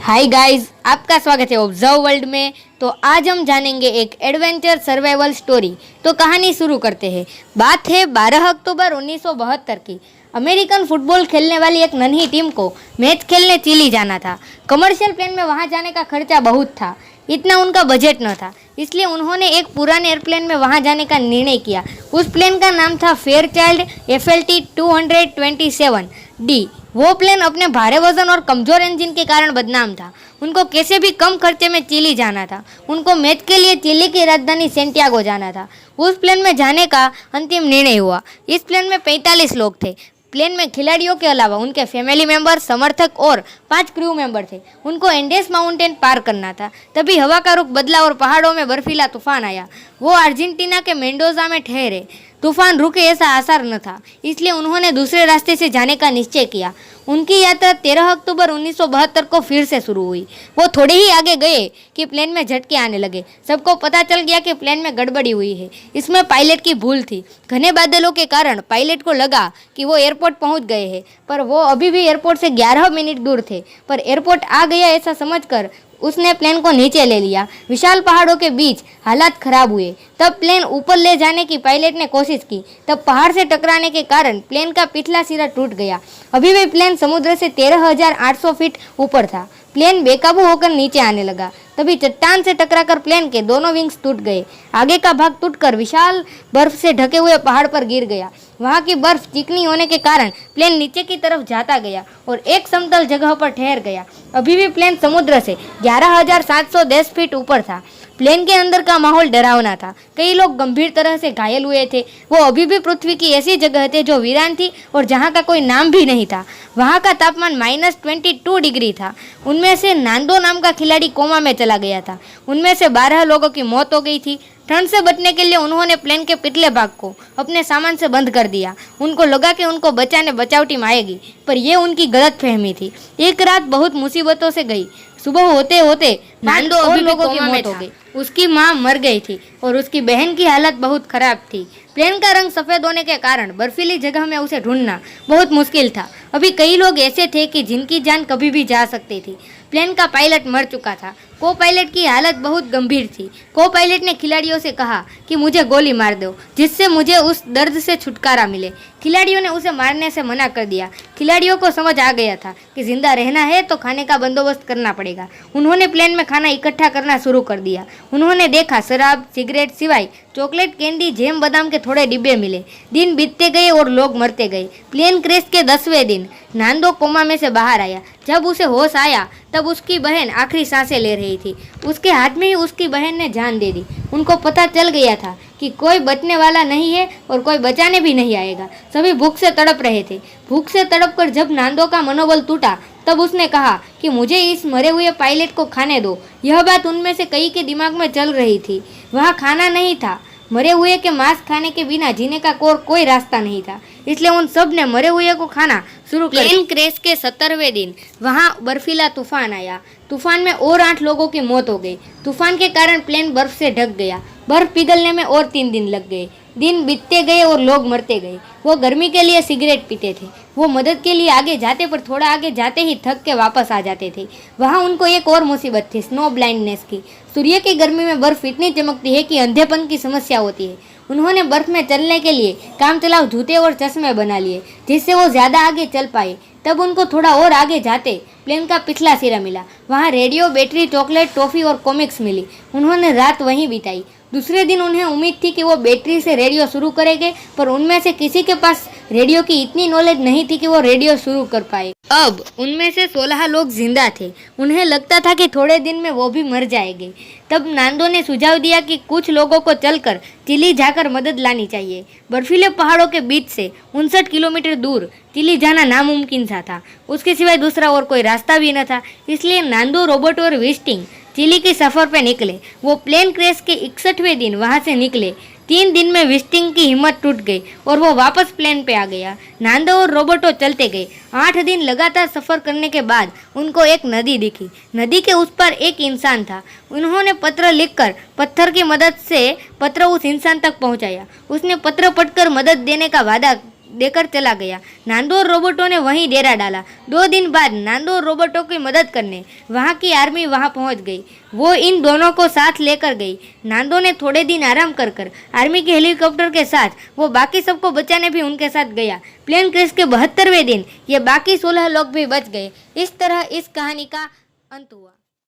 Hi guys, आपका स्वागत है ऑब्जर्व वर्ल्ड में। तो आज हम जानेंगे एक एडवेंचर सर्वाइवल स्टोरी। तो कहानी शुरू करते हैं। बात है 12 अक्टूबर 1972 की। अमेरिकन फुटबॉल खेलने वाली एक नन्ही टीम को मैच खेलने चिली जाना था। कमर्शियल प्लेन में वहां जाने का खर्चा बहुत था, इतना उनका बजट न था, इसलिए उन्होंने एक पुराने एयरप्लेन में वहां जाने का निर्णय किया। उस प्लेन का नाम था फेयरचाइल्ड FLT 227D। वो प्लेन अपने भारे वजन और कमजोर इंजन के कारण बदनाम था। उनको कैसे भी कम खर्चे में चिली जाना था। उनको मैच के लिए चिली की राजधानी सेंटियागो जाना था। उस प्लेन में जाने का अंतिम निर्णय हुआ। इस प्लेन में 45 लोग थे। प्लेन में खिलाड़ियों के अलावा उनके फैमिली मेंबर, समर्थक और 5 क्रू मेंबर थे। उनको एंडेस माउंटेन पार करना था। तभी हवा का रुख बदला और पहाड़ों में बर्फीला तूफान आया। वो अर्जेंटीना के मेंडोजा में ठहरे। तूफान रुके ऐसा आसार न था, इसलिए उन्होंने दूसरे रास्ते से जाने का निश्चय किया। उनकी यात्रा 13 अक्टूबर 1972 को फिर से शुरू हुई। वो थोड़े ही आगे गए कि प्लेन में झटके आने लगे। सबको पता चल गया कि प्लेन में गड़बड़ी हुई है। इसमें पायलट की भूल थी। घने बादलों के कारण पायलट को लगा कि वो एयरपोर्ट पहुंच गए हैं, पर वो अभी भी एयरपोर्ट से 11 मिनट दूर थे। पर एयरपोर्ट आ गया ऐसा समझकर उसने प्लेन को नीचे ले लिया। विशाल पहाड़ों के बीच हालात खराब हुए। तब प्लेन ऊपर ले जाने की पायलट ने कोशिश की। तब पहाड़ से टकराने के कारण प्लेन का पिछला सिरा टूट गया। अभी भी प्लेन समुद्र से 13,800 फीट ऊपर था। प्लेन बेकाबू होकर नीचे आने लगा। तभी चट्टान से टकराकर प्लेन के दोनों विंग्स टूट गए। आगे का भाग टूटकर विशाल बर्फ से ढके हुए पहाड़ पर गिर गया। वहां की बर्फ चिकनी होने के कारण प्लेन नीचे की तरफ जाता गया और एक समतल जगह पर ठहर गया। अभी भी प्लेन समुद्र से 11,710 फीट ऊपर था। प्लेन के अंदर का माहौल डरावना था। कई लोग गंभीर तरह से घायल हुए थे। वो अभी भी पृथ्वी की ऐसी जगह थे जो वीरान थी और जहाँ का कोई नाम भी नहीं था। वहाँ का तापमान -22 डिग्री था। उनमें से नांदो नाम का खिलाड़ी कोमा में चला गया था। उनमें से 12 लोगों की मौत हो गई थी। ठंड से बचने के लिए उन्होंने प्लेन के पिछले भाग को अपने सामान से बंद कर दिया। उनको लगा कि उनको बचाने बचाव टीम आएगी, पर यह उनकी गलत फहमी थी। एक रात बहुत मुसीबतों से गई। सुबह होते होते नांदो और लोगों की मौत हो गई। उसकी मां मर गई थी और उसकी बहन की हालत बहुत खराब थी। प्लेन का रंग सफ़ेद होने के कारण बर्फीली जगह में उसे ढूंढना बहुत मुश्किल था। अभी कई लोग ऐसे थे कि जिनकी जान कभी भी जा सकती थी। प्लेन का पायलट मर चुका था। को पायलट की हालत बहुत गंभीर थी। को पायलट ने खिलाड़ियों से कहा कि मुझे गोली मार दो, जिससे मुझे उस दर्द से छुटकारा मिले। खिलाड़ियों ने उसे मारने से मना कर दिया। खिलाड़ियों को समझ आ गया था कि जिंदा रहना है तो खाने का बंदोबस्त करना पड़ेगा। उन्होंने प्लेन में खाना इकट्ठा करना शुरू कर दिया। उन्होंने देखा शराब, सिगरेट सिवाय चॉकलेट, कैंडी, जैम, बादाम के थोड़े डिब्बे मिले। दिन बीतते गए और लोग मरते गए। प्लेन क्रैश के 10वें दिन नांदो कोमा में से बाहर आया। जब उसे होश आया तब उसकी बहन आखिरी सांसें ले रही थी। उसके हाथ में ही उसकी बहन ने जान दे दी। उनको पता चल गया था कि कोई बचने वाला नहीं है और कोई बचाने भी नहीं आएगा। सभी भूख से तड़प रहे थे। भूख से तड़प कर जब नांदो का मनोबल टूटा तब उसने कहा कि मुझे इस मरे हुए पायलट को खाने दो। यह बात उनमें से कई के दिमाग में चल रही थी। वहाँ खाना नहीं था। मरे हुए के मांस खाने के बिना जीने का कोई रास्ता नहीं था, इसलिए उन सब ने मरे हुए को खाना शुरू कर। प्लेन क्रैश के 17वें दिन वहाँ बर्फीला तूफान आया। तूफान में और 8 लोगों की मौत हो गई। तूफान के कारण प्लेन बर्फ से ढक गया। बर्फ पिघलने में और 3 दिन लग गए। दिन बीतते गए और लोग मरते गए। वो गर्मी के लिए सिगरेट पीते थे। वो मदद के लिए आगे जाते, पर थोड़ा आगे जाते ही थक के वापस आ जाते थे। वहाँ उनको एक और मुसीबत थी, स्नो ब्लाइंडनेस की। सूर्य की गर्मी में बर्फ इतनी चमकती है कि अंधेपन की समस्या होती है। उन्होंने बर्फ में चलने के लिए काम चलाऊ जूते और चश्मे बना लिए, जिससे वो ज़्यादा आगे चल पाए। तब उनको थोड़ा और आगे जाते प्लेन का पिछला सिरा मिला। वहाँ रेडियो, बैटरी, चॉकलेट, टॉफ़ी और कॉमिक्स मिली। उन्होंने रात वहीं बिताई। दूसरे दिन उन्हें उम्मीद थी कि वो बैटरी से रेडियो शुरू करेंगे, पर उनमें से किसी के पास रेडियो की इतनी नॉलेज नहीं थी कि वो रेडियो शुरू कर पाए। अब उनमें से 16 लोग जिंदा थे। उन्हें लगता था कि थोड़े दिन में वो भी मर जाएंगे। तब नांदो ने सुझाव दिया कि कुछ लोगों को चलकर चिली जाकर मदद लानी चाहिए। बर्फीले पहाड़ों के बीच से 59 किलोमीटर दूर चिली जाना नामुमकिन सा था। उसके सिवाय दूसरा और कोई रास्ता भी न था। इसलिए नांदो, रॉबर्ट और विस्टिंग चिली की सफ़र पे निकले। वो प्लेन क्रैश के 61वें दिन वहाँ से निकले। 3 दिन में विस्टिंग की हिम्मत टूट गई और वो वापस प्लेन पे आ गया। नांदो और रोबोटो चलते गए। 8 दिन लगातार सफ़र करने के बाद उनको एक नदी दिखी। नदी के उस पर एक इंसान था। उन्होंने पत्र लिखकर पत्थर की मदद से पत्र उस इंसान तक पहुंचाया। उसने पत्र पढ़कर मदद देने का वादा देकर चला गया। नांदो और रोबोटों ने वहीं डेरा डाला। 2 दिन बाद नांदो और रोबोटों की मदद करने वहाँ की आर्मी वहाँ पहुँच गई। वो इन दोनों को साथ लेकर गई। नांदो ने थोड़े दिन आराम कर आर्मी के हेलीकॉप्टर के साथ वो बाकी सबको बचाने भी उनके साथ गया। प्लेन क्रैश के 72वें दिन ये बाकी 16 लोग भी बच गए। इस तरह इस कहानी का अंत हुआ।